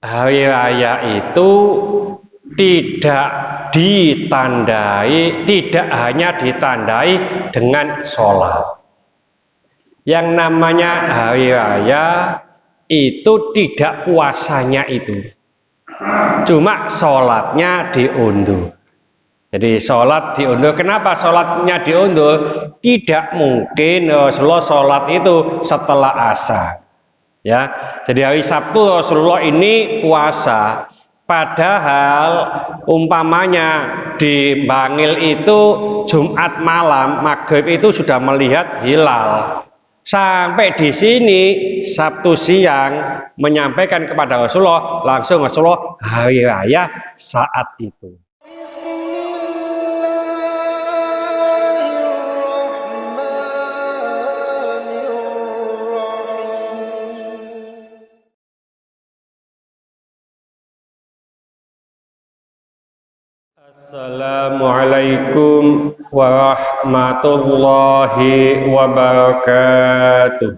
hari raya itu tidak hanya ditandai dengan sholat. Yang namanya hari raya itu tidak puasanya itu, cuma sholatnya diundur. Jadi sholat diundur. Kenapa sholatnya diundur? Tidak mungkin Rasulullah sholat itu setelah asar. Ya, jadi hari Sabtu Rasulullah ini puasa. Padahal umpamanya di Bangil itu Jumat malam maghrib itu sudah melihat hilal. Sampai di sini Sabtu siang menyampaikan kepada Rasulullah, langsung Rasulullah hari raya saat itu. Assalamualaikum warahmatullahi wabarakatuh.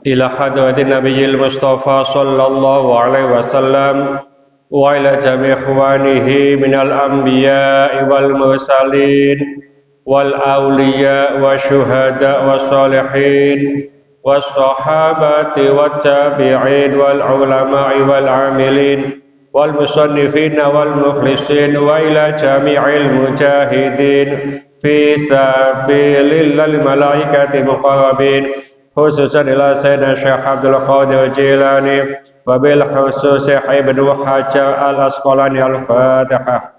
Ila hadratin Nabiyil Mustafa sallallahu alaihi wasallam wa ila jami' ikhwanihi minal anbiya'i wal mursalin wal awliya wa syuhada wa salihin was sahabati wat tabi'in wal ulama'i wal amilin wal musannifina wal mukhlisin wa ila jami'il mujahidin fi sabilillahil malaikati muqarrabin, khususan ila Sayyidina Syekh Abdul Qadir Jilani wa bil khusus Ibnu Hajar al-Asqalani. Al-Fatihah.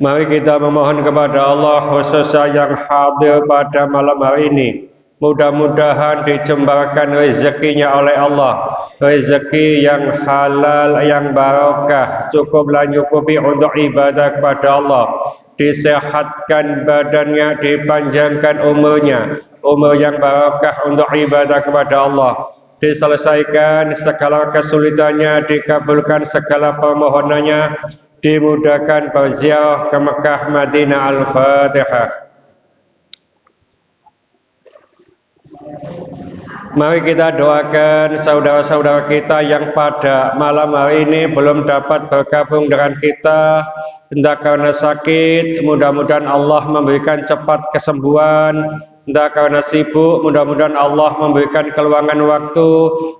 Mari kita memohon kepada Allah khususnya yang hadir pada malam hari ini. Mudah-mudahan dijembarkan rezekinya oleh Allah, rezeki yang halal, yang barokah, cukuplah nyukupi untuk ibadah kepada Allah, disehatkan badannya, dipanjangkan umurnya, umur yang barokah untuk ibadah kepada Allah, diselesaikan segala kesulitannya, dikabulkan segala permohonannya, dimudahkan berziarah ke Mekah Madinah. Al-Fatihah. Mari kita doakan saudara-saudara kita yang pada malam hari ini belum dapat bergabung dengan kita, entah karena sakit, mudah-mudahan Allah memberikan cepat kesembuhan, entah karena sibuk, mudah-mudahan Allah memberikan keluangan waktu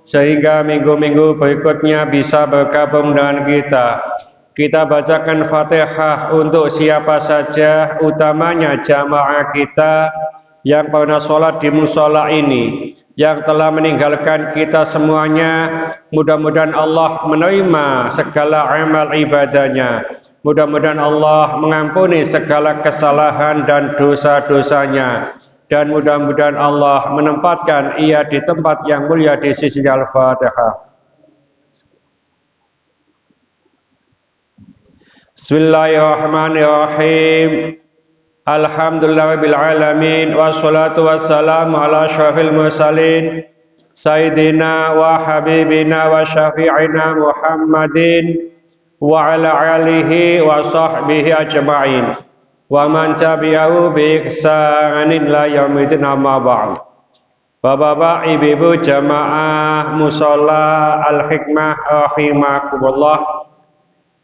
sehingga minggu-minggu berikutnya bisa bergabung dengan kita. Kita bacakan Fatihah untuk siapa saja, utamanya jamaah kita yang pernah sholat di musola ini, yang telah meninggalkan kita semuanya. Mudah-mudahan Allah menerima segala amal ibadahnya, mudah-mudahan Allah mengampuni segala kesalahan dan dosa-dosanya, dan mudah-mudahan Allah menempatkan ia di tempat yang mulia di sisi. Al-Fatihah. Bismillahirrahmanirrahim. Alhamdulillahirabbil alamin, wassalatu wassalamu ala asyrafil mursalin sayyidina wa habibina wa syafi'ina Muhammadin wa ala alihi wa sahbihi ajma'in wa man tabi'ahu bi ihsanin ila yaumil amma ba'd. Bapak-bapak, ibu-ibu jamaah mushola Al-Hikmah rahimakumullah,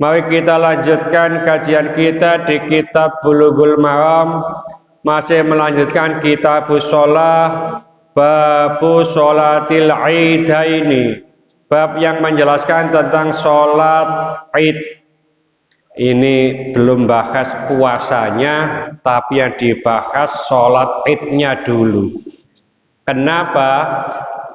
mari kita lanjutkan kajian kita di kitab Bulughul Maram, masih melanjutkan kitab shalah, bab sholatil idaini, bab yang menjelaskan tentang sholat id. Ini belum bahas puasanya, tapi yang dibahas sholat idnya dulu. Kenapa?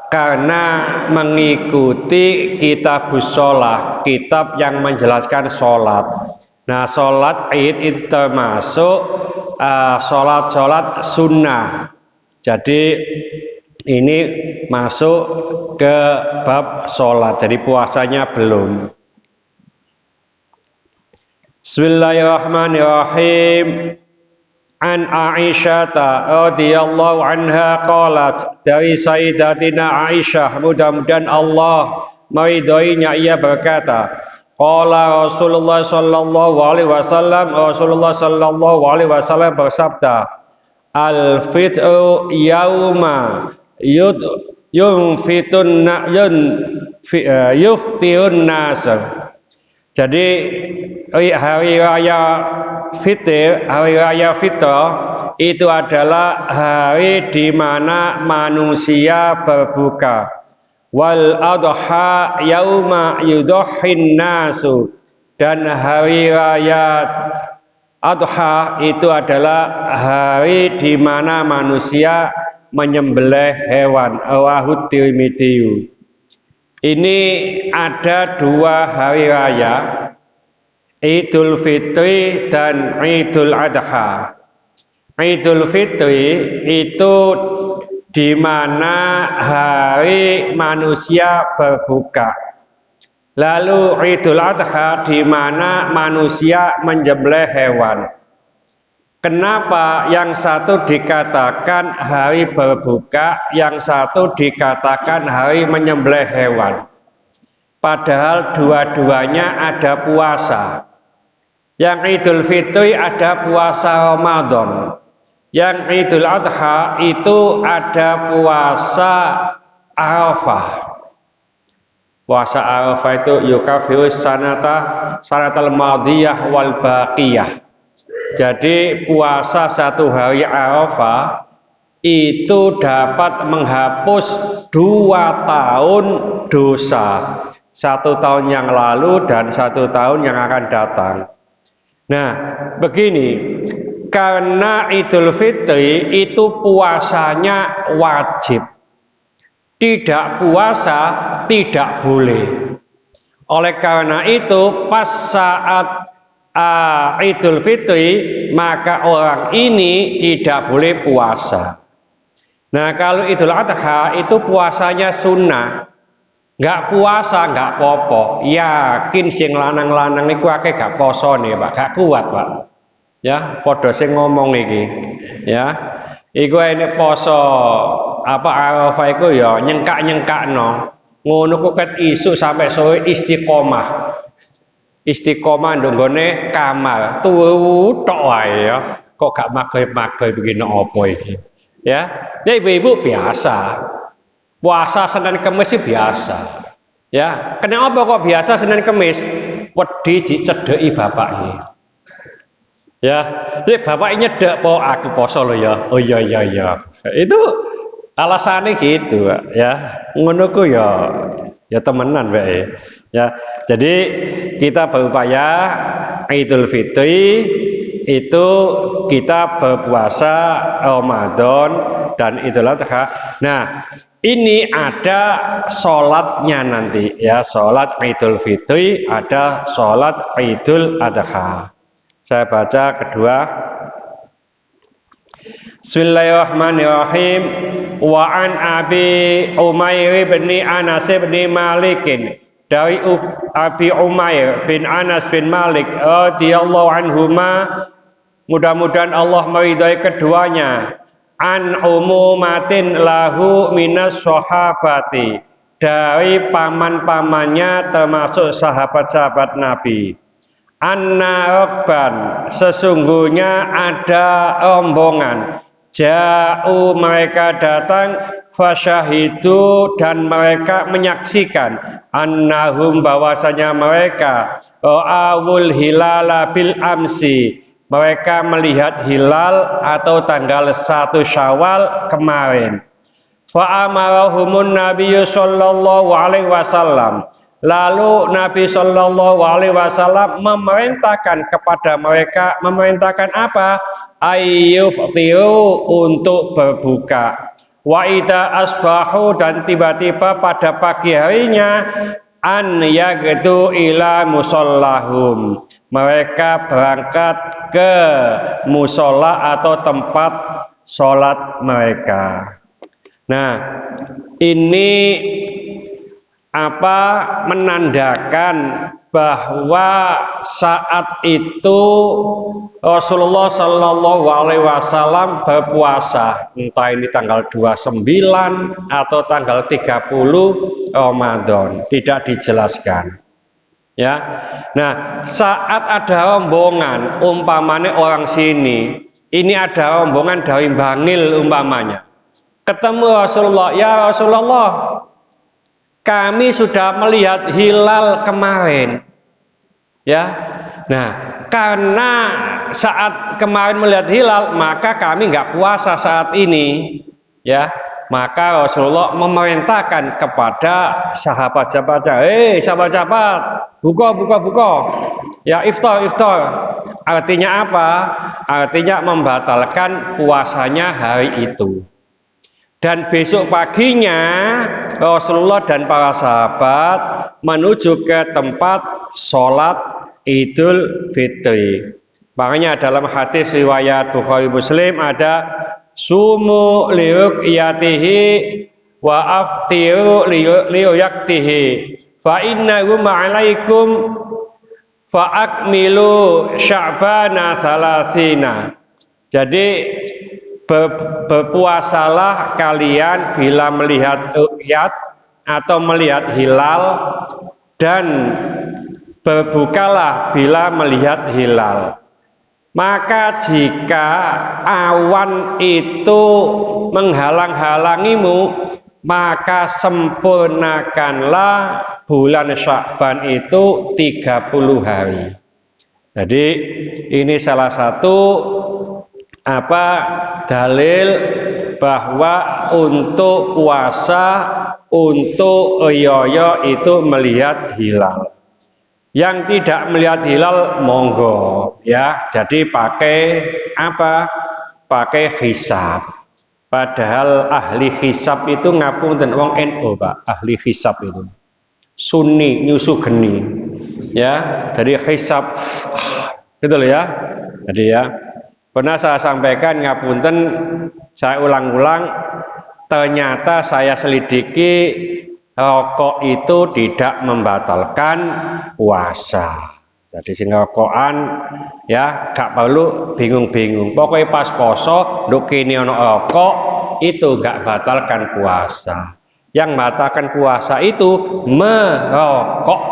Karena mengikuti kitab shalah, kitab yang menjelaskan sholat. Nah, sholat id itu termasuk sholat-sholat sunnah. Jadi ini masuk ke bab sholat, jadi puasanya belum. Bismillahirrahmanirrahim. An Aisyah radhiyallahu anha qalat, dari Sayyidatina Aisyah, mudah-mudahan Allah meridhoinya, ia berkata, qala Rasulullah sallallahu alaihi wasallam, Rasulullah sallallahu alaihi wasallam bersabda, Al-fitru yauma yuftirun nas. Jadi hari raya fitr itu adalah hari di mana manusia berbuka. Wal adha yauma yudhin nasu, dan hari raya adha itu adalah hari di mana manusia menyembelih hewan. Rawahu Tirmidzi. Ini ada dua hari raya, Idul Fitri dan Idul Adha. Idul Fitri itu di mana hari manusia berbuka. Lalu Idul Adha di mana manusia menyembelih hewan. Kenapa yang satu dikatakan hari berbuka, yang satu dikatakan hari menyembelih hewan? Padahal dua-duanya ada puasa. Yang Idul Fitri ada puasa Ramadan. Yang Idul Adha itu ada puasa Arafah. Puasa Arafah itu yukafirus sanatal madiyah wal baqiyah. Jadi puasa satu hari Arafah itu dapat menghapus 2 tahun dosa, 1 tahun yang lalu dan 1 tahun yang akan datang. Nah, begini, karena Idul Fitri itu puasanya wajib, tidak puasa tidak boleh. Oleh karena itu pas saat Idul Fitri maka orang ini tidak boleh puasa. Nah, kalau Idul Adha itu puasanya sunnah, nggak puasa nggak popo. Yakin sing lanang-lanang iku akeh gak poso nih Pak, gak kuat Pak. Ya, podo sing ngomong iki. Ya, iku ini poso apa Arafah iku ya nyengkak-nyengkakno. Ngono ku ket isuk sampai sore istiqomah. Istiqomah nggone kamar turu tok wae ya. Kok gak maghrib-maghrib begini apa iki? Ya, ibu-ibu biasa. Puasa Senin Kemis sih biasa. Ya, kenapa kok biasa Senin Kemis? Wedi dicedheki bapaknya. Ya, jadi bapaknya nyedek po aku poso lo ya. Oh iya. Itu alasannya gitu, ya. Ngono ku ya temenan bae. Ya, jadi kita berupaya Idul Fitri itu kita berpuasa Ramadan dan Idul Adha. Nah, ini ada sholatnya nanti ya, sholat Idul Fitri, ada sholat Idul Adha. Saya baca kedua. Bismillahirrahmanirrahim. Wa an Abi Umair bin Anas bin Malik, dari Abi Umair bin Anas bin Malik radhiyallahu anhuma, mudah-mudahan Allah meridai keduanya, an umumatin lahu minas sahabati, dari paman-pamannya termasuk sahabat-sahabat Nabi. Anna Rabban, sesungguhnya ada rombongan, ja'u mereka datang, fasyahidu dan mereka menyaksikan, annahum bahwasanya mereka, ra'awul hilala bil amsi, mereka melihat hilal atau tanggal 1 Syawal kemarin. Fa'amarahumun nabiyyu sallallahu alaihi wasallam, lalu Nabi Shallallahu Alaihi Wasallam memerintahkan kepada mereka, memerintahkan apa? Ayyuftiru, untuk berbuka. Wa idza asbahu, dan tiba-tiba pada pagi harinya, an yagdu ila musallahum, mereka berangkat ke musola atau tempat sholat mereka. Nah, ini menandakan bahwa saat itu Rasulullah Shallallahu Alaihi Wasallam berpuasa, entah ini tanggal 29 atau tanggal 30 Ramadan, tidak dijelaskan. Ya, nah saat ada rombongan, umpamanya orang sini Ini ada rombongan dari Bangil umpamanya. Ketemu Rasulullah, ya Rasulullah, kami sudah melihat hilal kemarin. Ya. Nah, karena saat kemarin melihat hilal, maka kami nggak puasa saat ini. Ya. Maka Rasulullah memerintahkan kepada sahabat-sahabatnya, sahabat-sahabat, buka. Ya, iftar. Artinya apa? Artinya membatalkan puasanya hari itu. Dan besok paginya Rasulullah dan para sahabat menuju ke tempat sholat Idul Fitri. Makanya dalam hadis riwayat Bukhari Muslim ada sumu liruqyatihi wa aftiru liruyaktihi fa innahu ma'alaikum fa akmilu sya'bana thalathina. Jadi berpuasalah kalian bila melihat ruqyat atau melihat hilal, dan berbukalah bila melihat hilal. Maka jika awan itu menghalang-halangimu, maka sempurnakanlah bulan Sya'ban itu 30 hari. Jadi ini salah satu dalil bahwa untuk puasa, untuk yoyo itu melihat hilal. Yang tidak melihat hilal monggo ya, jadi pakai pakai hisab. Padahal ahli hisab itu ngapung dan wong NU Pak, ahli hisab itu Sunni nyusu geni ya, dari hisab gitu loh ya. Jadi ya, pernah saya sampaikan, ngapunten, saya ulang-ulang, ternyata saya selidiki rokok itu tidak membatalkan puasa. Jadi sing rokokan ya gak perlu bingung-bingung. Pokoknya pas poso nduk kene ana rokok itu gak batalkan puasa. Yang batalkan puasa itu merokok.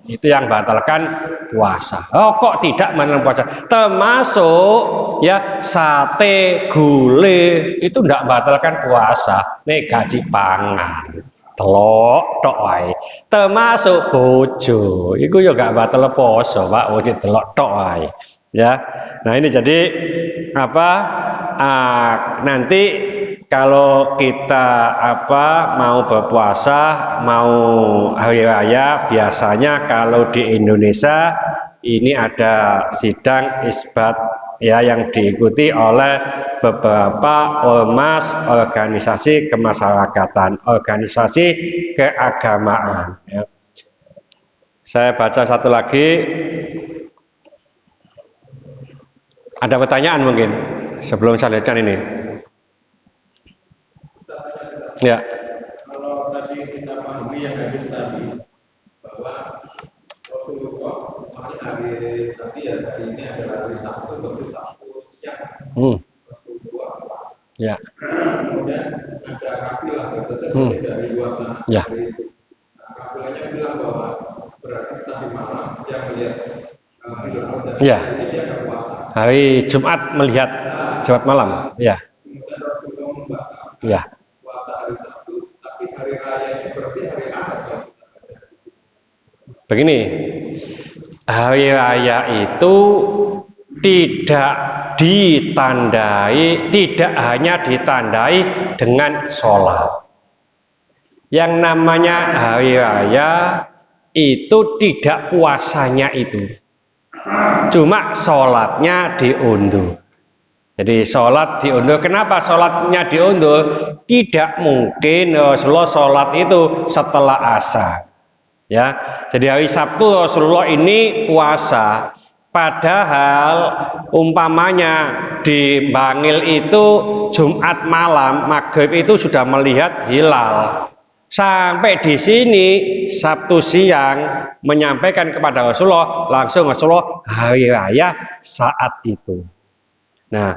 Itu yang batalkan puasa. Rokok tidak batalkan puasa. Termasuk ya sate, gule itu tidak batalkan puasa. Nek gaji pangan. Telok tok wae. Termasuk bojo. Iku ya gak batal poso, Pak. Wajib telok tok wae. Ya. Nah, ini jadi nanti kalau kita mau berpuasa, mau hari raya, biasanya kalau di Indonesia ini ada sidang isbat ya yang diikuti oleh beberapa ormas, organisasi kemasyarakatan, organisasi keagamaan ya. Saya baca satu lagi. Ada pertanyaan mungkin sebelum saya lanjutkan ini. Ya. Kalau tadi kita pahami yang hadis tadi bahwa Rasulullah misalnya hari tadi ya, hari ini adalah hari Sabtu, berarti Sabtu siang Rasulullah puasa. Ya. Kemudian ada kafilah dari luar sana hari itu. Nah, kafilahnya bilang bahwa berarti tadi malam yang melihat hilal dan ini dia ada puasa. Hari Jumat melihat Jumat malam. Ya. Kemudian Rasulullah membakar. Ya. Hari Sabtu, tapi hari raya ini berarti hari Ahad kan? Begini, hari raya itu tidak hanya ditandai dengan sholat. Yang namanya hari raya itu tidak puasanya itu, cuma sholatnya diundur. Jadi sholat diundur. Kenapa sholatnya diundur? Tidak mungkin Rasulullah sholat itu setelah asar. Ya, jadi hari Sabtu Rasulullah ini puasa. Padahal umpamanya di Bangil itu Jumat malam, maghrib itu sudah melihat hilal. Sampai di sini Sabtu siang menyampaikan kepada Rasulullah, langsung Rasulullah hari raya saat itu. Nah,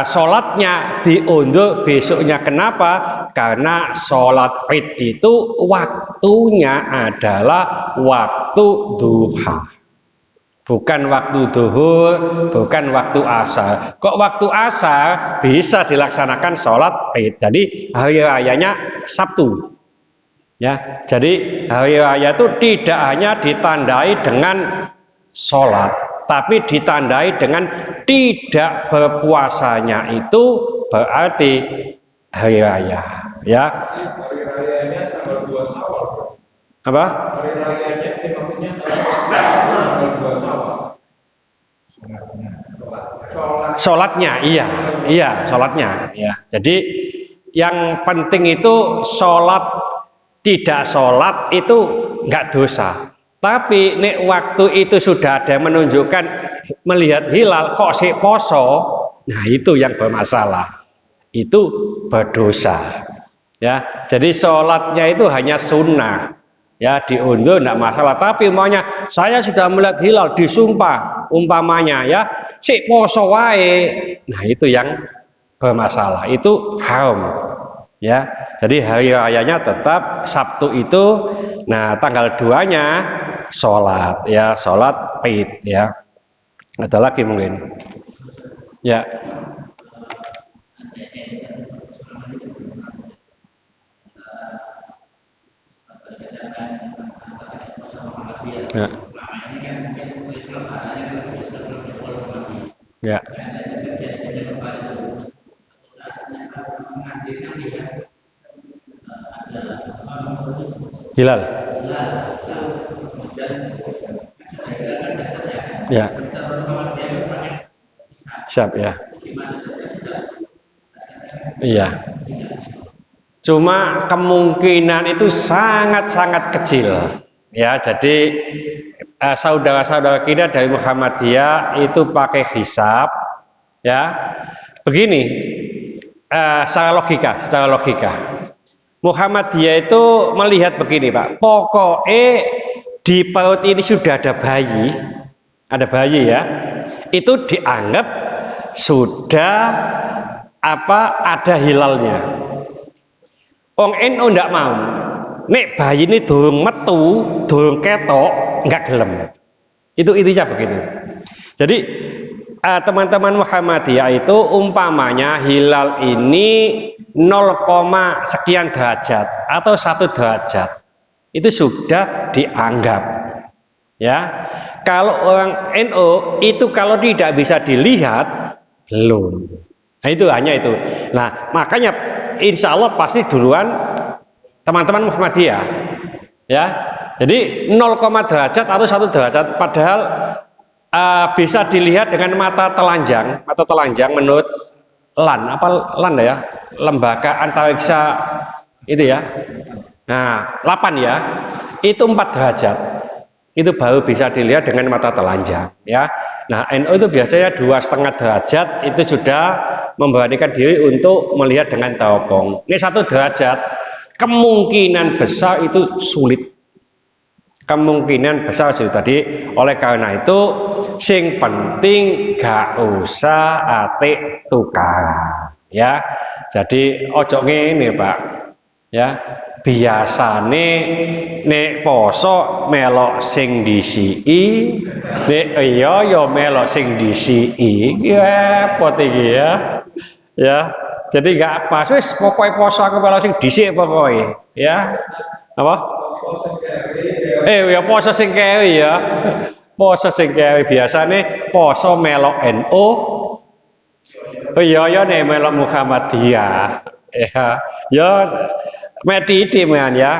sholatnya diundur besoknya. Kenapa? Karena sholat Id itu waktunya adalah waktu duha. bukan waktu duhur, bukan waktu asar. Kok waktu asar bisa dilaksanakan sholat Id? Jadi hari rayanya Sabtu. Ya, jadi hari raya itu tidak hanya ditandai dengan sholat, tapi ditandai dengan tidak berpuasanya, itu berarti hari raya. Ya. Hari rayanya tanggal 2 Syawal. Apa? Hari rayanya ini maksudnya tanggal 2 Syawal. Sholatnya, iya, sholatnya. Ya. Jadi yang penting itu sholat. Tidak sholat itu nggak dosa. Tapi nek waktu itu sudah ada menunjukkan melihat hilal kok si poso, nah itu yang bermasalah. Itu berdosa. Ya, jadi sholatnya itu hanya sunnah. Ya, diundur nggak masalah. Tapi maunya saya sudah melihat hilal disumpah, umpamanya ya, si poso wae. Nah itu yang bermasalah. Itu haram. Ya, jadi hari rayanya tetap Sabtu itu. Nah, tanggal 2-nya sholat, ya, sholat Id, ya. Ada lagi mungkin, ya. Ya. Ya. Hilal. Ya. Siap ya. Iya. Cuma kemungkinan itu sangat-sangat kecil. Ya, jadi saudara-saudara kita dari Muhammadiyah itu pakai hisab. Ya. Begini, secara logika. Muhammadiyah itu melihat begini Pak, pokoknya di perut ini sudah ada bayi ya, itu dianggap sudah ada hilalnya. Wong NU ndak mau, nek bayi ini durung metu, durung ketok, nggak gelem. Itu intinya begitu. Jadi teman-teman Muhammadiyah itu umpamanya hilal ini 0, sekian derajat atau 1 derajat itu sudah dianggap, ya. Kalau orang NU itu kalau tidak bisa dilihat belum. Nah, itu hanya itu. Nah, makanya insya Allah pasti duluan teman-teman Muhammadiyah, ya. Jadi 0, derajat atau 1 derajat, padahal bisa dilihat dengan mata telanjang menurut LAN ya, lembaga antariksa itu ya. Nah, 8 ya, itu 4 derajat. Itu baru bisa dilihat dengan mata telanjang ya. Nah, NU itu biasanya 2,5 derajat itu sudah memberanikan diri untuk melihat dengan teropong. Ini 1 derajat, kemungkinan besar itu sulit. Tadi. Oleh karena itu sing penting gak usah atik tukar, ya. Jadi ojo ngene Pak, ya. Biasane nek poso melok sing disiki, nek iya ya melok sing disiki. Ya repot iki ya. Ya. Jadi gak pas wis pokoke poso aku melok sing disik pokoke, ya. Apa? Ya poso sing kewi ya. Poso sing kewi biasane poso melok NU. Iya nek melok Muhammadiyah. Ya mediti men ya.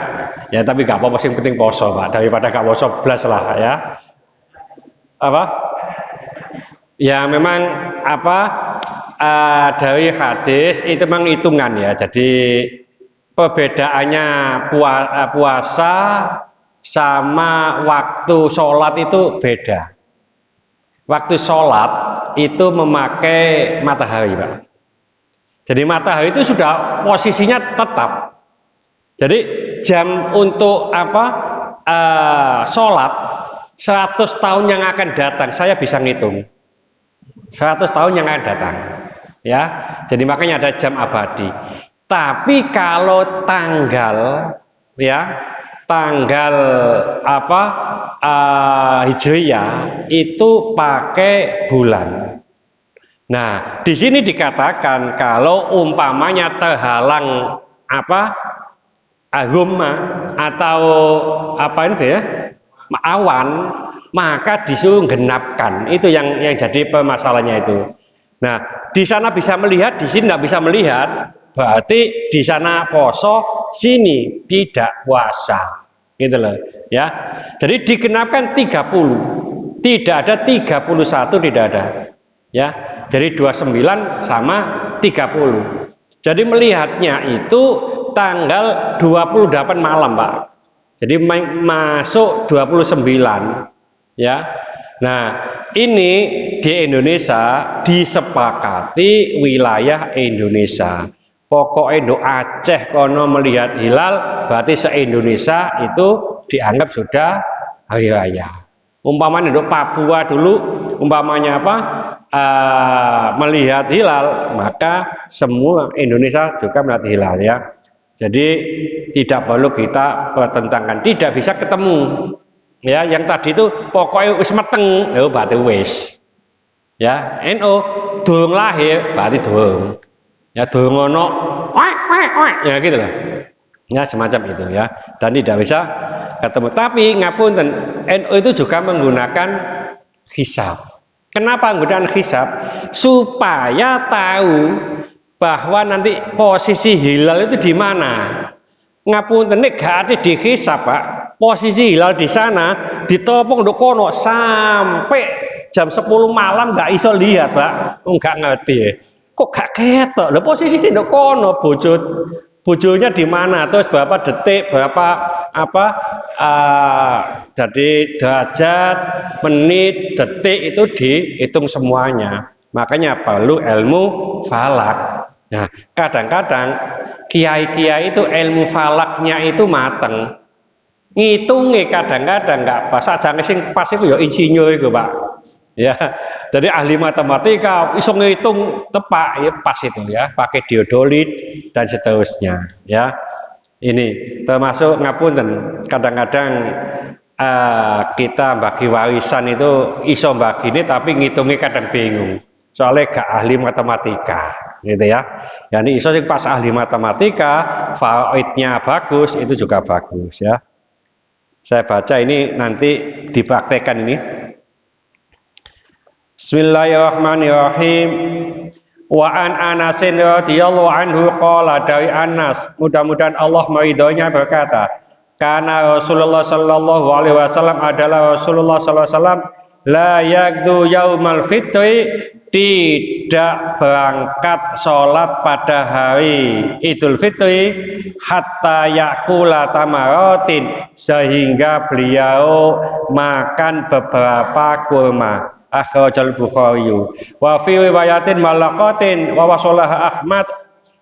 Ya tapi gak apa-apa sing penting poso, Pak. Daripada gak poso blas lah ya. Apa? Ya memang dari hadis itu memang hitungan ya. Jadi perbedaannya puasa sama waktu sholat itu beda. Waktu sholat itu memakai matahari Pak. Jadi matahari itu sudah posisinya tetap. Jadi jam untuk sholat 100 tahun yang akan datang saya bisa ngitung. 100 tahun yang akan datang. Ya, jadi makanya ada jam abadi. Tapi kalau tanggal ya tanggal apa Hijriyah itu pakai bulan. Nah, di sini dikatakan kalau umpamanya terhalang agama atau ini ya awan, maka disuruh genapkan. Itu yang jadi permasalahannya itu. Nah, di sana bisa melihat, di sini tidak bisa melihat, berarti di sana poso, sini tidak puasa. Gitu loh, ya. Jadi digenapkan 30. Tidak ada 31, tidak ada. Ya. Jadi 29 sama 30. Jadi melihatnya itu tanggal 28 malam, Pak. Jadi masuk 29, ya. Nah, ini di Indonesia disepakati wilayah Indonesia. Pokoknya do Aceh kono melihat hilal, berarti se-Indonesia itu dianggap sudah hari raya. Umpamanya do Papua dulu, umpamanya melihat hilal, maka semua Indonesia juga melihat hilal, ya. Jadi tidak perlu kita pertentangkan, tidak bisa ketemu. Ya, yang tadi itu pokoknya wis meteng, berarti wis. Ya, NU durung lahir berarti durung. Ya, durung ono, ya gitu loh. Ya, semacam itu, ya. Dan tidak bisa ketemu. Tapi ngapunten, NU itu juga menggunakan hisab. Kenapa menggunakan hisab? Supaya tahu bahwa nanti posisi hilal itu di mana. Ngapunten nek gak ada di hisab, Pak. Posisi hilal di sana ditopong do kono sampai jam 10 malam nggak iso lihat, Pak. Nggak ngerti. Kok gak ketok? Lho posisi do kono, bojonya di mana? Terus berapa detik, berapa jadi derajat, menit, detik itu dihitung semuanya. Makanya perlu ilmu falak. Nah, kadang-kadang kiai-kiai itu ilmu falaknya itu mateng. Ngitungnya kadang-kadang nggak pas, jangan sing pas itu ya insinyur itu, Pak. Ya, jadi ahli matematika iso ngitung tepat ya, pas itu ya, pakai diodolit dan seterusnya, ya. Ini termasuk ngapunten, kadang-kadang kita bagi warisan itu iso bagi ini tapi ngitungnya kadang bingung, soalnya gak ahli matematika, gitu ya. Yani iso sing pas ahli matematika, faidnya bagus, itu juga bagus, ya. Saya baca ini nanti dipraktekkan ini. Bismillahirrahmanirrahim. Wa an Anasin radhiyallahu anhu qala, dari Anas, mudah-mudahan Allah meridhoinya, berkata, karena Rasulullah sallallahu alaihi wasallam adalah Rasulullah sallallahu alaihi wasallam la yaqdu yaumal fitri, tidak berangkat sholat pada hari Idul Fitri hatta yakula tamaratin, sehingga beliau makan beberapa kurma. Akhrajal Bukhari wa fi riwayatin malaqatin wa wasalah Ahmad,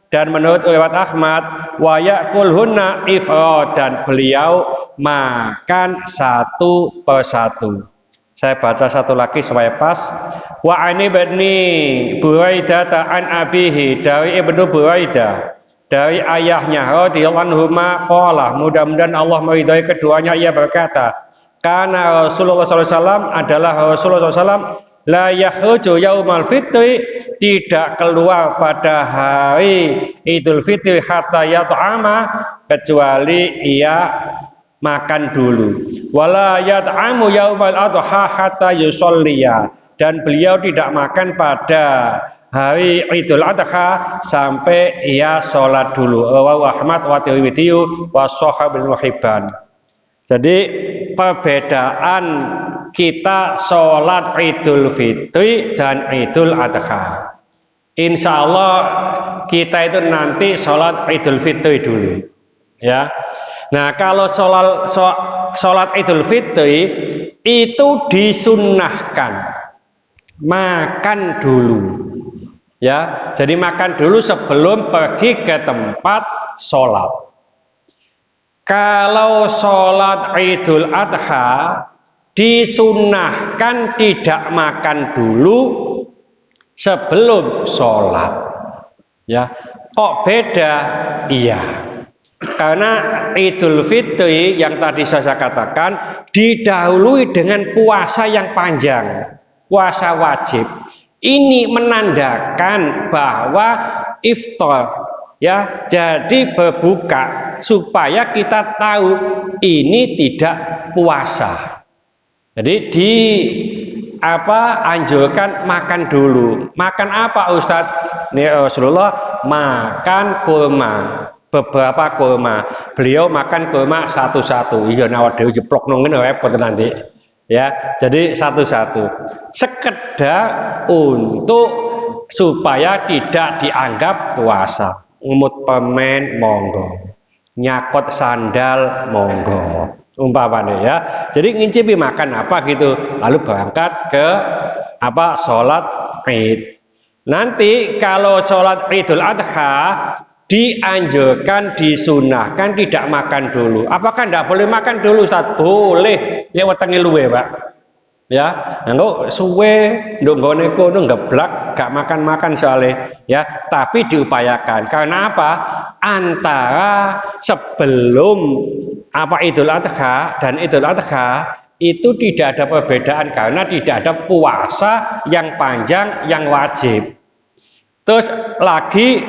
dan menurut riwayat Ahmad wa yakulhunna ifradan, beliau makan satu persatu. Saya baca satu lagi supaya pas. Wa ani ibni Buraidah an abihi, dari Ibnu Buraidah dari ayahnya radhiyallahu anhu qala, mudah-mudahan Allah meridhai keduanya, ia berkata, karena Rasulullah SAW adalah Rasulullah SAW la yakhruju yaumal fitri, tidak keluar pada hari Idul Fitri hatta yat'ama, kecuali ia makan dulu. Wala yat'amu yaumal adha hatta yusolliya, dan beliau tidak makan pada hari Idul Adha sampai ia sholat dulu. Rawahu Ahmad wa Tirmidzi wa Shahabil Muhibban. Jadi perbedaan kita sholat Idul Fitri dan Idul Adha. Insya Allah kita itu nanti sholat Idul Fitri dulu, ya. Nah, kalau sholat Idul Fitri itu disunnahkan makan dulu, ya. Jadi makan dulu sebelum pergi ke tempat sholat. Kalau sholat Idul Adha disunnahkan tidak makan dulu sebelum sholat, ya. Kok beda? Iya, Karena Idul Fitri yang tadi saya katakan didahului dengan puasa yang panjang, puasa wajib. Ini menandakan bahwa iftar, ya, jadi berbuka supaya kita tahu ini tidak puasa. Jadi anjurkan makan dulu. Makan apa Ustadz? Nih Rasulullah makan kurma, beberapa kurma. Beliau makan kurma satu-satu. Iya nawar dewe jeplok nongin repot nanti. Ya, jadi satu-satu. Sekedar untuk supaya tidak dianggap puasa. Ngumut permen monggo, nyakot sandal monggo. Umpamanya ya. Jadi ngincipi makan apa gitu, lalu berangkat ke sholat Id. Nanti kalau sholat Idul Adha dianjurkan, disunahkan tidak makan dulu. Apakah tidak boleh makan dulu Ustaz? Boleh, lewat tengi luwe Pak. Ya, nggak suwe, nggak kono ngeblak, gak makan soalnya. Ya, tapi diupayakan. Karena apa? Antara sebelum Idul Adha dan Idul Adha itu tidak ada perbedaan karena tidak ada puasa yang panjang yang wajib. Terus lagi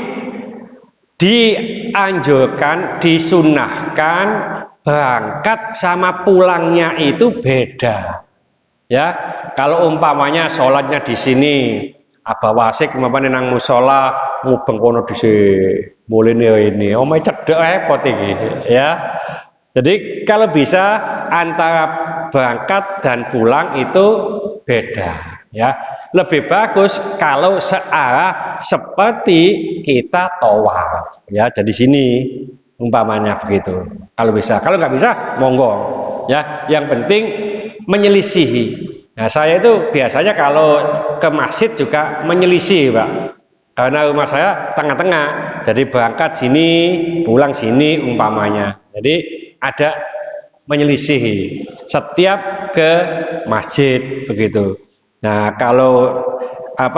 dianjurkan, disunahkan berangkat sama pulangnya itu beda. Ya, kalau umpamanya sholatnya di sini, wasik umpamanya nang musola, ngubeng kono di sini, boleh ini, omai cedek repot ini, ya. Jadi kalau bisa antara berangkat dan pulang itu beda, ya. Lebih bagus kalau searah seperti kita tawaf, ya. Jadi sini umpamanya begitu. Kalau bisa, kalau nggak bisa, monggo, ya. Yang penting menyelisihi. Nah, saya itu biasanya kalau ke masjid juga menyelisihi, Pak. Karena rumah saya tengah-tengah, jadi berangkat sini, pulang sini umpamanya. Jadi ada menyelisihi setiap ke masjid begitu. Nah, kalau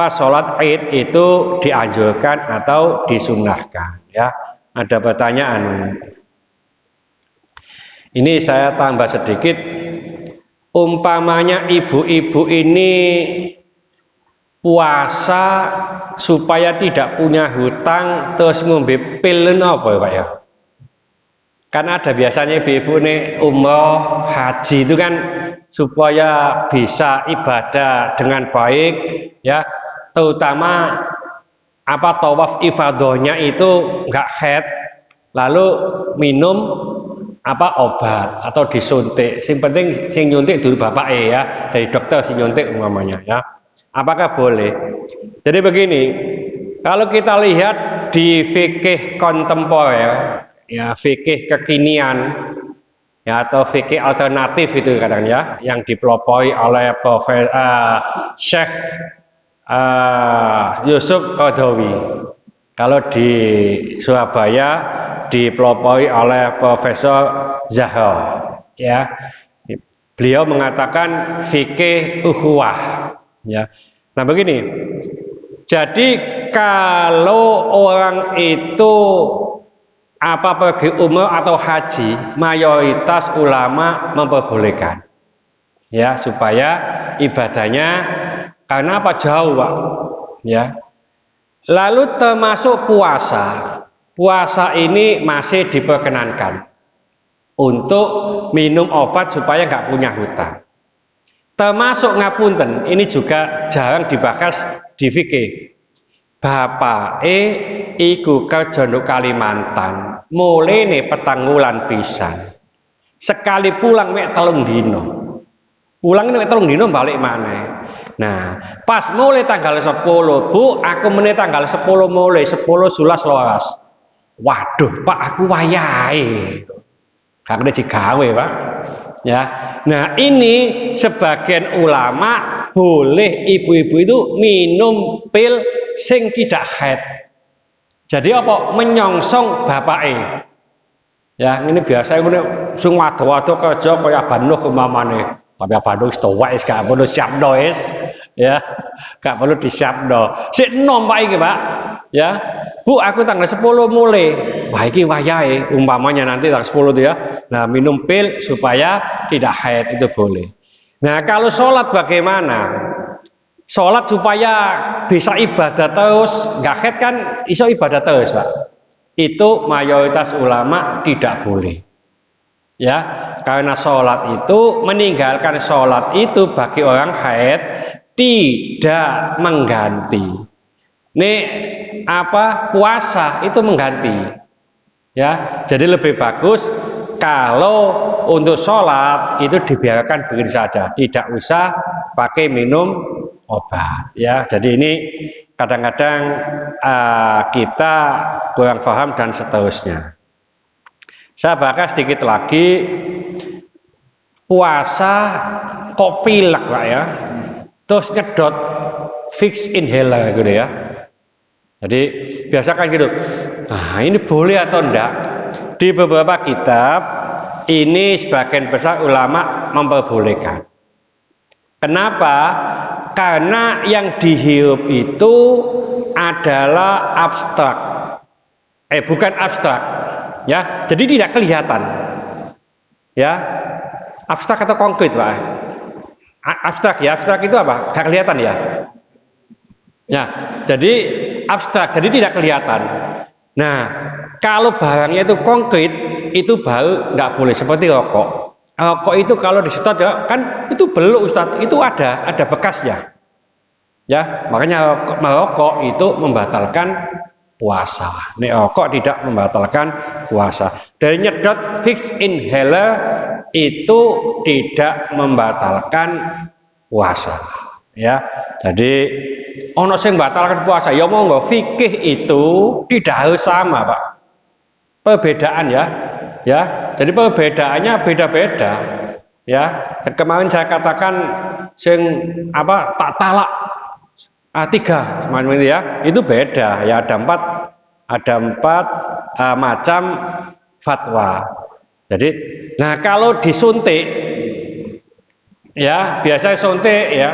sholat Id itu dianjurkan atau disunahkan, ya. Ada pertanyaan. Ini saya tambah sedikit. Umpamanya ibu-ibu ini puasa supaya tidak punya hutang terus ngombe pil apa ya Pak ya? Kan ada biasanya ibu-ibu ini umroh haji itu kan supaya bisa ibadah dengan baik, ya, terutama tawaf ifadohnya itu nggak haid, lalu minum obat atau disuntik. Sing penting sing nyuntik dulu bapak ya, dari dokter sing nyuntik umpamanya, ya. Apakah boleh? Jadi begini, kalau kita lihat di fikih kontemporer, ya, fikih kekinian, ya, atau fikih alternatif itu kadang ya, yang dipelopori oleh Syekh Yusuf Qaradawi. Kalau di Surabaya dipelopori oleh Profesor Zahra, ya. Beliau mengatakan fikih ukhuwah, ya. Nah begini, jadi kalau orang itu pergi umroh atau haji, mayoritas ulama memperbolehkan, ya, supaya ibadahnya karena jauh Pak, ya. Lalu termasuk puasa. Puasa ini masih diperkenankan untuk minum obat supaya nggak punya hutang. Termasuk ngapunten, ini juga jarang dibahas di fikih. Bapake iku kerja nduk Kalimantan, mulene petang wulan pisan. Sekali pulang mek 3 dino. Pulang mek 3 dino balik maneh. Nah, pas mulai tanggal 10, Bu, aku meneh tanggal 10 mulai 10 11 12. Waduh, Pak, aku wayahe. Karena digawe, Pak. Ya. Nah, ini sebagian ulama boleh ibu-ibu itu minum pil sing tidak haid. Jadi menyongsong bapake. Ya, ini biasa ngene sing wado-wado kerja kaya Banuh umpamane. Tapi apa dong wis gak perlu siapno wis. Ya, gak perlu disiapno. Sik enom Pak iki, Pak. Ya. Bu, aku tanggal 10 mulai. Wah, iki wayahe umpamanya nanti tanggal 10 itu ya. Nah, minum pil supaya tidak haid itu boleh. Nah, kalau sholat bagaimana? Sholat supaya bisa ibadah terus, nggak haid kan iso ibadah terus, Pak. Itu mayoritas ulama tidak boleh. Ya, karena sholat itu meninggalkan sholat itu bagi orang haid tidak mengganti. Nih apa puasa itu mengganti. Ya, jadi lebih bagus kalau untuk sholat itu dibiarkan begini saja, tidak usah pakai minum obat. Ya, jadi ini kadang-kadang kita kurang paham dan seterusnya. Saya bahas sedikit lagi puasa kok pilek Pak ya, terus nyedot fix inhaler gitu ya. Jadi biasa kan gitu. Nah ini boleh atau enggak? Di beberapa kitab ini sebagian besar ulama memperbolehkan. Kenapa? Karena yang dihirup itu adalah abstrak. Bukan abstrak. Ya, jadi tidak kelihatan. Ya, abstrak atau konkret, Pak? Abstrak ya, abstrak itu apa? Gak kelihatan ya. Ya, jadi abstrak, jadi tidak kelihatan. Nah, kalau barangnya itu konkret, itu baru nggak boleh. Seperti rokok. Rokok itu kalau disedot ya, kan itu beluk Ustadz, itu ada bekasnya. Ya, makanya merokok itu membatalkan puasa. Nek rokok tidak membatalkan puasa. Dari nyedot fix inhaler itu tidak membatalkan puasa. Ya, jadi ono sing batalkan puasa. Ya monggo fikih itu tidak harus sama, Pak. Perbedaan ya. Ya, jadi perbedaannya beda-beda. Ya, kemarin saya katakan sing apa tak talak 3 semacam itu ya, itu beda ya, ada empat macam fatwa. Jadi, nah kalau disuntik ya, biasanya suntik ya,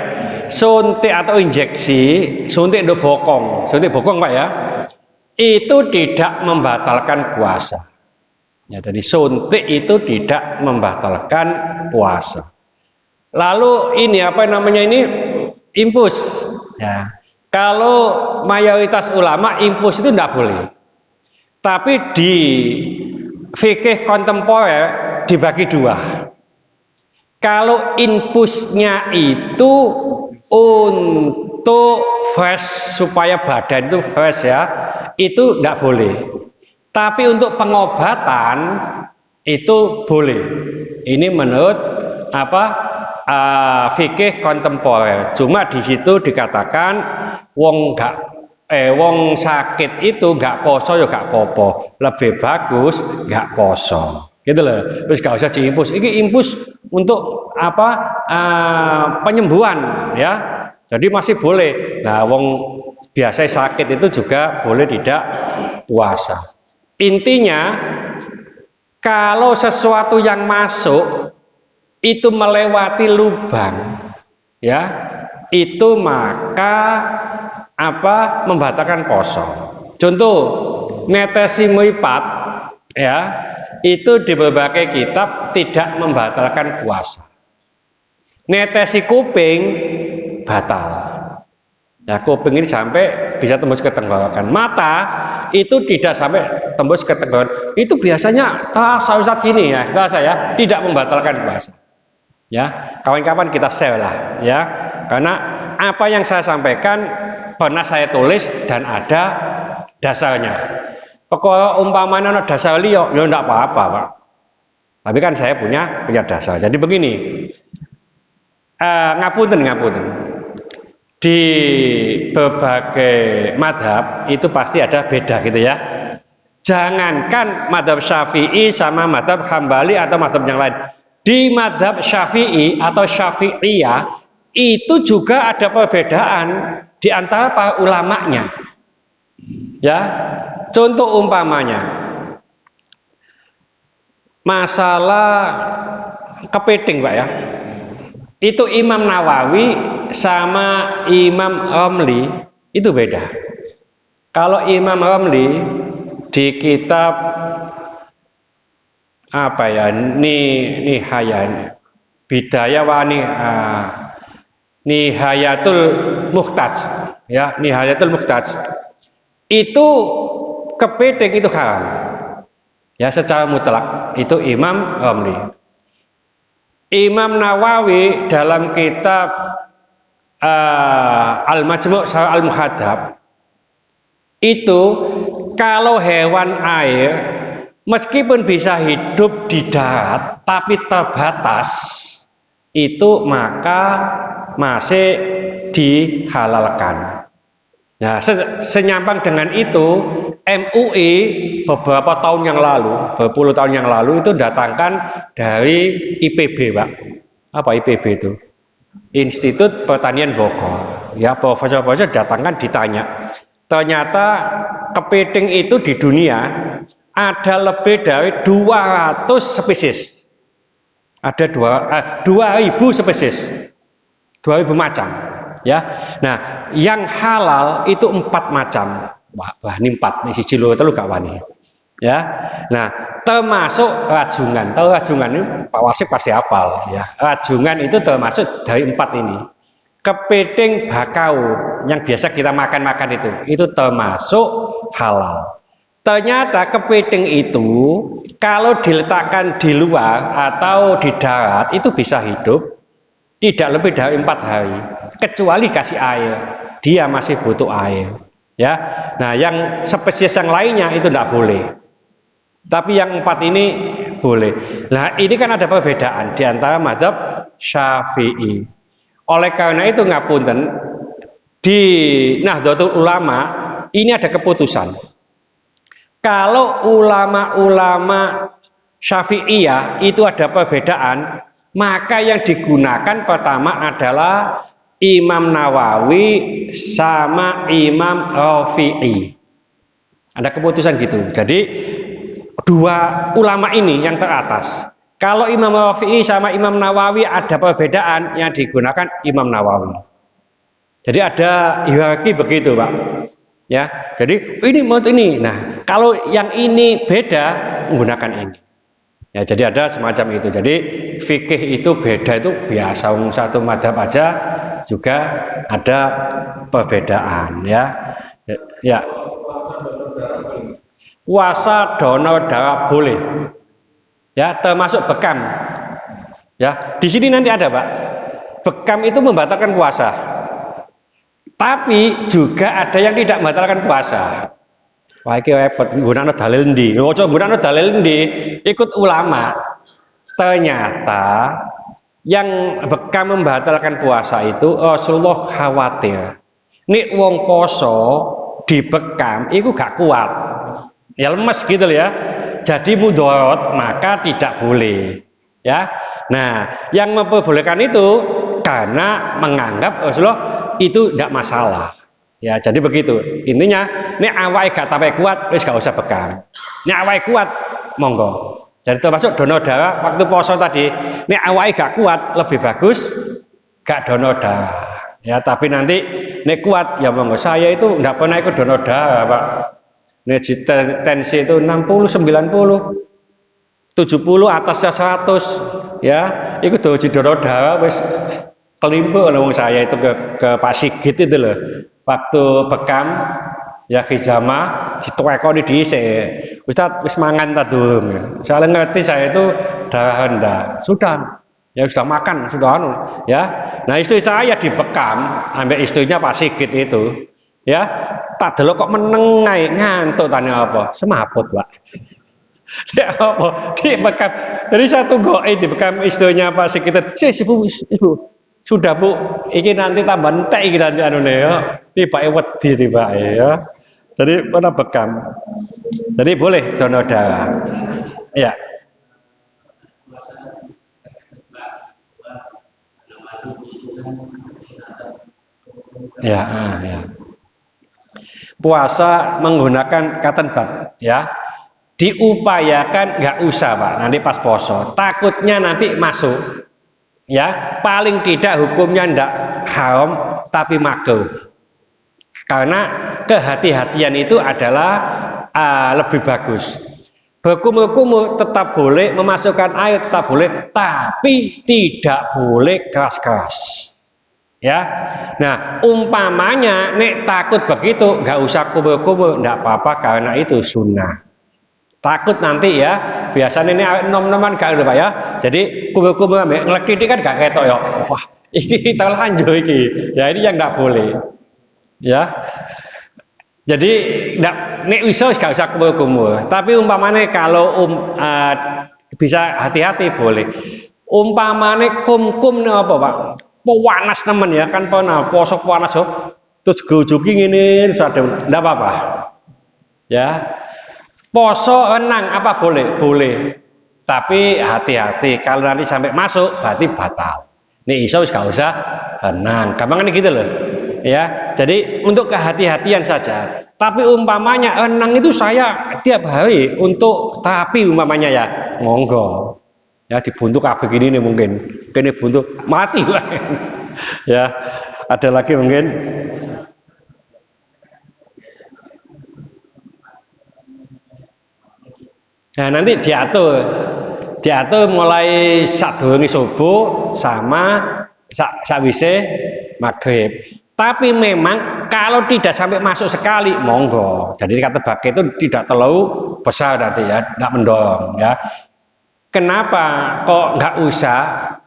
suntik atau injeksi, suntik untuk bokong, suntik bokong Pak ya, itu tidak membatalkan puasa. Ya, jadi suntik itu tidak membatalkan puasa. Lalu ini apa namanya ini infus. Ya, kalau mayoritas ulama infus itu tidak boleh. Tapi di fikih kontemporer dibagi 2. Kalau infusnya itu untuk fresh supaya badan itu fresh ya, itu tidak boleh. Tapi untuk pengobatan itu boleh. Ini menurut apa? Fikih kontemporer. Cuma di situ dikatakan wong sakit itu gak poso ya gak popo, lebih bagus gak poso gitu loh. Terus gak usah diimpus. Ini impus untuk apa? Penyembuhan ya. Jadi masih boleh. Nah, wong biasa sakit itu juga boleh tidak puasa. Intinya kalau sesuatu yang masuk itu melewati lubang ya, itu maka apa? Membatalkan poso. Contoh netesi mripat ya, itu di berbagai kitab tidak membatalkan puasa. Netesi kuping batal. Ya, kuping ini sampai bisa tembus ke tenggorokan. Mata itu tidak sampai tembus ke tenggorokan. Itu biasanya saat gini ya, saya tidak membatalkan puasa. Ya, kawan-kawan kita share lah ya, karena apa yang saya sampaikan pernah saya tulis dan ada dasarnya. Pokoknya umpamanya ada dasar liyo, ya enggak apa-apa Pak. Tapi kan saya punya dasar. Jadi begini, ngapunten. Di berbagai madhab itu pasti ada beda gitu ya. Jangankan madhab Syafi'i sama madhab Hambali atau madhab yang lain. Di madhab Syafi'i atau Syafi'iyah itu juga ada perbedaan di antara para ulamanya. Ya, contoh umpamanya masalah kepiting Pak ya. Itu Imam Nawawi sama Imam Romli itu beda. Kalau Imam Romli di kitab apa ya, Nihaya Bidayah wa Nihayatul Muhtaj, ya, Nihayatul Muhtaj, itu kepiting itu haram, ya, secara mutlak. Itu Imam Romli. Imam Nawawi dalam kitab Al-Majmu' Al-Muhadzab itu kalau hewan air meskipun bisa hidup di darat tapi terbatas, itu maka masih dihalalkan. Nah, senyampang dengan itu MUI beberapa tahun yang lalu, berpuluh tahun yang lalu itu datangkan dari IPB, Pak. Apa IPB itu? Institut Pertanian Bogor. Ya, profesor-profesor datangkan ditanya. Ternyata kepiting itu di dunia ada lebih dari 200 spesies. Ada 2000 spesies. 2000 macam, ya. Nah, yang halal itu 4 macam. Wah, ini 4 nih, siji loro telu gak wani. Ya. Nah, termasuk rajungan. Tahu rajungan ini Pak Warsip pasti hafal, ya. Rajungan itu termasuk dari 4 ini. Kepiting bakau yang biasa kita makan-makan itu termasuk halal. Ternyata kepiting itu kalau diletakkan di luar atau di darat itu bisa hidup tidak lebih dari 4 hari, kecuali kasih air. Dia masih butuh air, ya. Nah, yang spesies yang lainnya itu tidak boleh. Tapi yang 4 ini boleh. Nah, ini kan ada perbedaan di antara mazhab Syafi'i. Oleh karena itu ngapunten, di Nahdlatul Ulama ini ada keputusan. Kalau ulama-ulama Syafi'iyah itu ada perbedaan, maka yang digunakan pertama adalah Imam Nawawi sama Imam Rafi'i. Ada keputusan gitu. Jadi dua ulama ini yang teratas. Kalau Imam Rafi'i sama Imam Nawawi ada perbedaan, yang digunakan Imam Nawawi. Jadi ada hierarki begitu, Pak. Ya, jadi ini menurut ini. Nah, kalau yang ini beda, menggunakan ini. Ya, jadi ada semacam itu. Jadi fikih itu beda, itu biasa. Satu mazhab aja juga ada perbedaan, ya. Ya. Puasa donor darah boleh. Ya, termasuk bekam. Ya, di sini nanti ada, Pak. Bekam itu membatalkan puasa. Tapi juga ada yang tidak membatalkan puasa. Wah, iki repot, gunakno dalil ndi? Ojo gunakno dalil ndi? Ikut ulama. Ternyata yang bekam membatalkan puasa itu Rasulullah khawatir. Nek wong poso dibekam iku gak kuat. Ya lemes gitu ya. Jadi mudorot, maka tidak boleh. Ya. Nah, yang memperbolehkan itu karena menganggap Rasulullah itu tidak masalah. Ya, jadi begitu. Intinya, nek awake gak sampai kuat, wis gak usah bekam. Nek awake kuat, monggo. Jadi termasuk donor darah waktu poso tadi. Nek awake gak kuat, lebih bagus gak donor darah. Ya, tapi nanti nek kuat, ya monggo. Saya itu nggak pernah ikut donor darah, Pak. Nek tensi itu 60, 90, 70 atasnya 100, ya. Itu donor darah wis kelimpu kalau saya itu ke Pak Sigit itu loh. Waktu bekam ya khizama dituekoni dhisik. Ustaz wis mangan ta durung? Soalnya ngerti saya itu darah rendah. Sudah. Ya sudah makan, sudah anu, ya. Nah, istri saya dibekam ambek istrinya Pak Sigit itu. Ya, tak delok kok meneng ae ngantuk tanya apa? Semaput, Pak. Dia apa? Dibekam. Jadi saya tunggu dibekam istrinya Pak Sigit. Ibu. Sudah, Bu, ini nanti tambah entek iki nanti anune ya. Tibake wedi tibake ya. Jadi pernah bekam. Jadi boleh donor darah. Ya. Ya, ya. Puasa menggunakan cotton bud, ya. Diupayakan nggak usah, Pak. Nanti pas poso, takutnya nanti masuk. Ya, paling tidak hukumnya ndak haram tapi makruh. Karena kehati-hatian itu adalah lebih bagus. Berkumur-kumur tetap boleh, memasukkan air tetap boleh, tapi tidak boleh keras-keras. Ya, nah umpamanya nek takut begitu, nggak usah kumur-kumur, nggak apa-apa karena itu sunnah. Takut nanti ya, biasanya ini nom-noman gak ada Pak ya. Jadi kumur-kumur ambek ngelek kan gak ketok ya. Wah, ini terlanjur iki. Ya ini yang nggak boleh. Ya. Jadi nek iso gak usah kumur-kumur. Tapi umpamane kalau bisa hati-hati boleh. Umpamane kum-kum nih apa Pak? Panas temen ya kan posok panas yo. Terus gojoki ngene sadem. Ndak apa-apa. Ya. Poso renang apa boleh? Boleh. Tapi hati-hati kalau nanti sampai masuk berarti batal. Nih iso gak usah renang. Gampang gitu loh. Ya. Jadi untuk kehati-hatian saja. Tapi umpamanya renang itu saya tiap hari untuk terapi umpamanya ya. Monggo. Ya dibuntuk kabeh gini nih mungkin. Kene buntuk mati lah. Ya. Ada lagi mungkin. Nah nanti diatur mulai sadurunge subuh sama sakwise maghrib. Tapi memang kalau tidak sampai masuk sekali, monggo. Jadi kata bagi itu tidak terlalu besar nanti ya, tidak mendorong ya. Kenapa kok nggak usah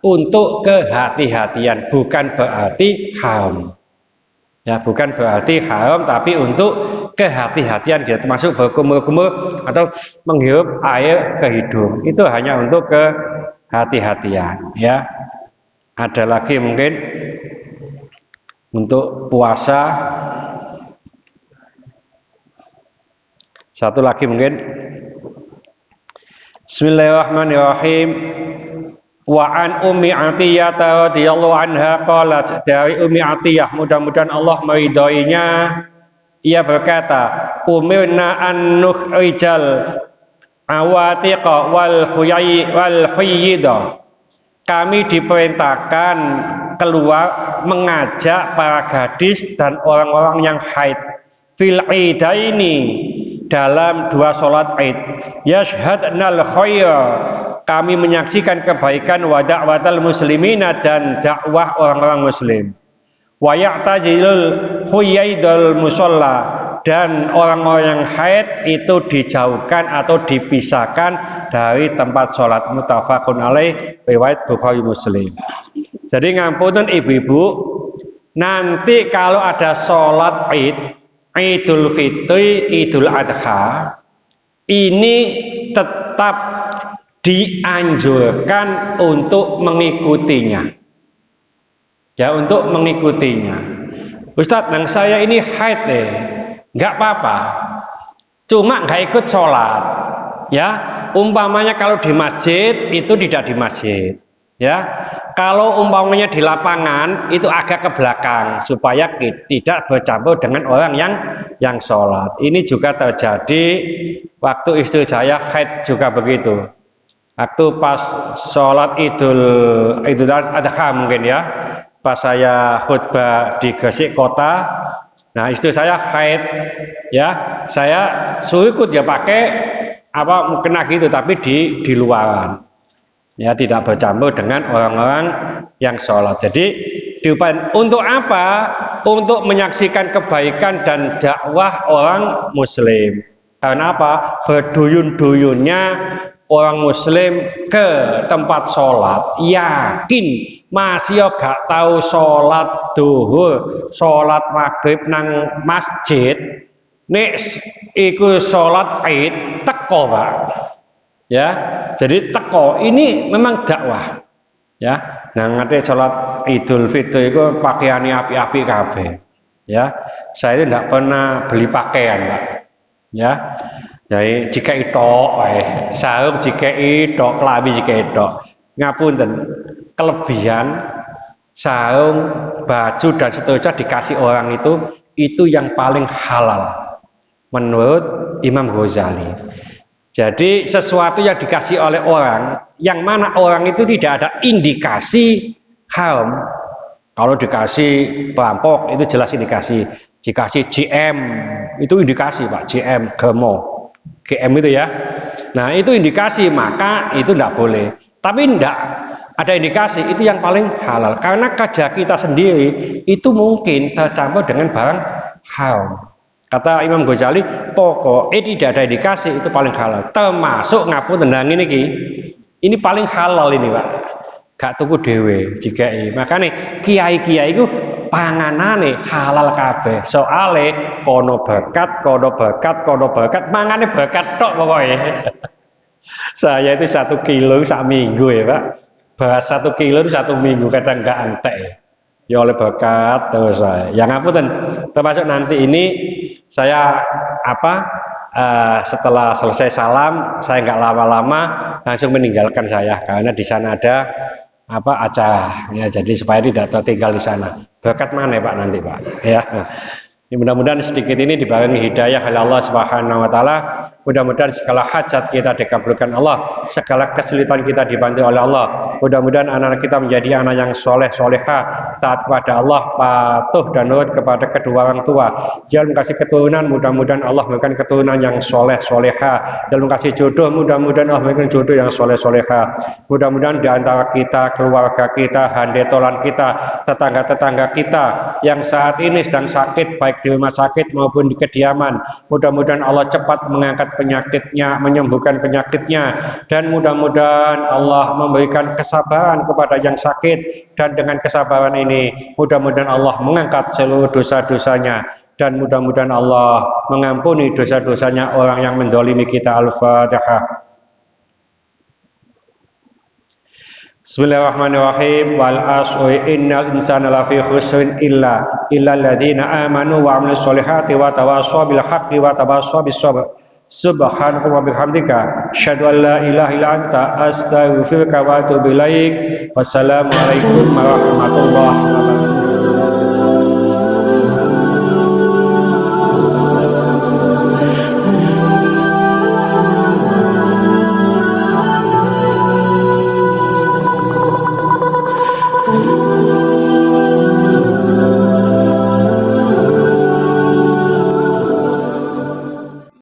untuk kehati-hatian? Bukan berarti haram. Ya, bukan berarti haram, tapi untuk kehati-hatian kita termasuk berkumur-kumur atau menghirup air ke hidung. Itu hanya untuk kehati-hatian. Ya, ada lagi mungkin untuk puasa. Satu lagi mungkin. Bismillahirrahmanirrahim. Wa an Ummi Atiyah radhiyallahu anha qalat, dari Ummi Atiyah mudah-mudahan Allah meridhoinya, ia berkata, umirna an nukhrijal awatiqa wal khuyyida, kami diperintahkan keluar mengajak para gadis dan orang-orang yang haid fil idaini, dalam dua sholat id, yashhadnal khair, kami menyaksikan kebaikan, wa da'watal muslimina, dan dakwah orang-orang muslim, wa ya'tazilul khuyaidul musalla, dan orang-orang yang haid itu dijauhkan atau dipisahkan dari tempat sholat. Muttafaqun alaih, riwayat Bukhari Muslim. Jadi ngapunten ibu-ibu, nanti kalau ada sholat id, Idul Fitri, Idul Adha, ini tetap dianjurkan untuk mengikutinya. Ya, untuk mengikutinya. Ustadz, nang saya ini haid deh, nggak apa-apa. Cuma nggak ikut sholat. Ya, umpamanya kalau di masjid itu tidak di masjid. Ya, kalau umpamanya di lapangan itu agak ke belakang supaya tidak bercampur dengan orang yang sholat. Ini juga terjadi waktu istri saya haid juga begitu. Waktu pas sholat Idul Adha mungkin ya, pas saya khutbah di Gresik kota, nah istri saya haid, ya saya suruh ikut ya pakai apa kena gitu, tapi di luaran, ya tidak bercampur dengan orang-orang yang sholat. Jadi diupayakan untuk apa? Untuk menyaksikan kebaikan dan dakwah orang Muslim. Karena apa? Berduyun-duyunnya orang Muslim ke tempat sholat, yakin masih gak tahu sholat duhur, sholat maghrib nang masjid, nek iku sholat id teko Pak. Ya, jadi teko ini memang dakwah. Ya, nah ngerti sholat Idul Fitri itu pakaiannya api-api kabeh. Ya, saya itu tidak pernah beli pakaian Pak. Ya. Jadi jika itu, sarung jika itu, kelambi jika itu, ngapunten, kelebihan sarung, baju dan seterusnya dikasih orang itu yang paling halal menurut Imam Ghazali. Jadi sesuatu yang dikasih oleh orang, yang mana orang itu tidak ada indikasi haram. Kalau dikasih perampok itu jelas indikasi. Dikasih GM itu indikasi Pak, GM Gemo, GM itu ya. Nah itu indikasi, maka itu tidak boleh. Tapi tidak ada indikasi, itu yang paling halal. Karena kerja kita sendiri itu mungkin tercampur dengan barang haram. Kata Imam Ghazali, pokoknya tidak ada indikasi itu paling halal. Termasuk ngapun tendang ini paling halal ini Pak. Gak tuku dewe dikai. Makanya kiai-kiai itu panganane halal kabeh. Soale kono berkat, mangane berkat tok pokoknya. Saya itu 1 kilo sak minggu ya Pak. Beras 1 kilo itu 1 minggu, kadang enggak antek. Ya oleh berkat terus saya. Yang ngapunten, termasuk nanti ini saya setelah selesai salam, saya nggak lama-lama langsung meninggalkan saya karena di sana ada acara ya, jadi supaya tidak tertinggal di sana. Berkat mana Pak nanti Pak ya. Mudah-mudahan sedikit ini dibarengi hidayah oleh Allah Subhanahu wa taala. Mudah-mudahan segala hajat kita dikabulkan Allah, segala kesulitan kita dibantu oleh Allah. Mudah-mudahan anak-anak kita menjadi anak yang soleh solehah, taat kepada Allah, patuh dan nurut kepada kedua orang tua. Jangan kasih keturunan, mudah-mudahan Allah memberikan keturunan yang soleh solehah. Jangan kasih jodoh, mudah-mudahan Allah memberikan jodoh yang soleh solehah. Mudah-mudahan di antara kita, keluarga kita, handetolan kita, tetangga-tetangga kita yang saat ini sedang sakit, baik di rumah sakit maupun di kediaman, mudah-mudahan Allah cepat mengangkat penyakitnya, menyembuhkan penyakitnya, dan mudah-mudahan Allah memberikan kesabaran kepada yang sakit, dan dengan kesabaran ini mudah-mudahan Allah mengangkat seluruh dosa-dosanya, dan mudah-mudahan Allah mengampuni dosa-dosanya orang yang mendolimi kita. Al-Fatihah. Bismillahirrahmanirrahim. Wal asri innal insana lafi khusrin illa alladziina aamanu wa 'amilus sholihati wa tawassaw bil haqqi wa tawassaw bis sabr. Subhanaka wa bihamdika asyhadu an la ilaha illa anta astaghfiruka wa atubu ilaik. Wassalamu alaikum warahmatullahi wabarakatuh.